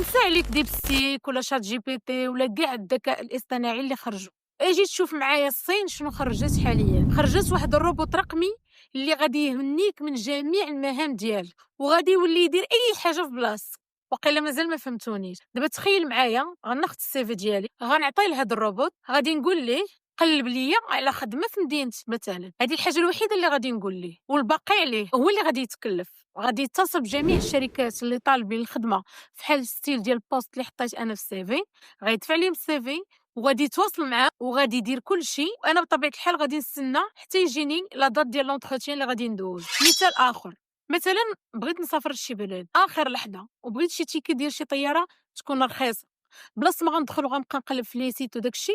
نسى عليك ديبسيك ولا شات جي بي تي ولا كاع الذكاء الاصطناعي اللي خرجوا. اجي تشوف معايا الصين شنو خرجت حاليا. خرجت واحد الروبوت رقمي اللي غادي يهنيك من جميع المهام ديالك وغادي يولي يدير اي حاجه في بلاصتك. وقيلا مازال ما فهمتونيش. دابا تخيل معايا، غناخذ السيفي ديالي غنعطيه لهذا الروبوت، غادي نقول ليه قلب ليا على خدمه في مدينتي مثلا. هذه الحاجه الوحيده اللي غادي نقول ليه، والباقي عليه هو اللي غادي يتكلف. غادي يتصل بجميع الشركات اللي طالبين الخدمه فحال الستيل ديال البوست اللي حطيت انا في السيفي، غيدفع ليهم السيفي وغادي يتواصل معاه وغادي يدير كل شيء. وانا بطبيعه الحال غادي نستنى حتى يجيني لا دات ديال لونتروتيان اللي غادي ندوز. مثال اخر، مثلا بغيت نسافر لشي بلاد اخر لحظه وبغيت شي تيكي ديال شي طياره تكون رخيصه، بلاص ما غندخل وغنبقى نقلب في لي سيت وداكشي،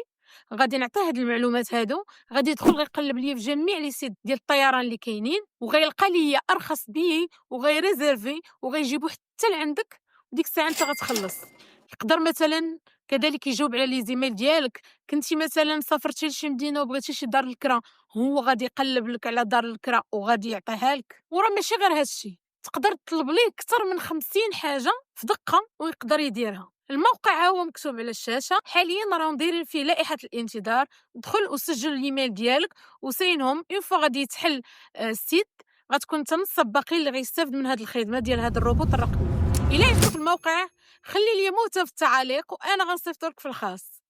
غادي نعطيه هاد المعلومات هادو، غادي يدخل غيقلب ليا في جميع لي سيت ديال الطيران اللي كاينين وغيلقى ليا ارخص بيي وغيريزيرفي وغيجيبو حتى لعندك. وديك الساعه انت غتخلص. يقدر مثلا كذلك يجاوب على لي زيميل ديالك. كنتي مثلا سافرتي لشي مدينه وبغيتي شي دار الكرا، هو غادي يقلب لك على دار الكرا وغادي يعطيها لك. وراه ماشي غير هادشي، تقدر تطلب ليه اكثر من 50 حاجه في دقه ويقدر يديرها. الموقع ها هو مكتوب على الشاشه حاليا، راهم دايرين فيه لائحه الانتظار. دخل وسجل الايميل ديالك وسينهم. اون فوا غادي يتحل السيت، غتكون انت من السباقين اللي غيستافد من هذه الخدمه ديال هذا الروبوت الرقمي. الى عجبك الموقع خلي لي موتة في التعاليق وانا غنصيفطو لك في الخاص.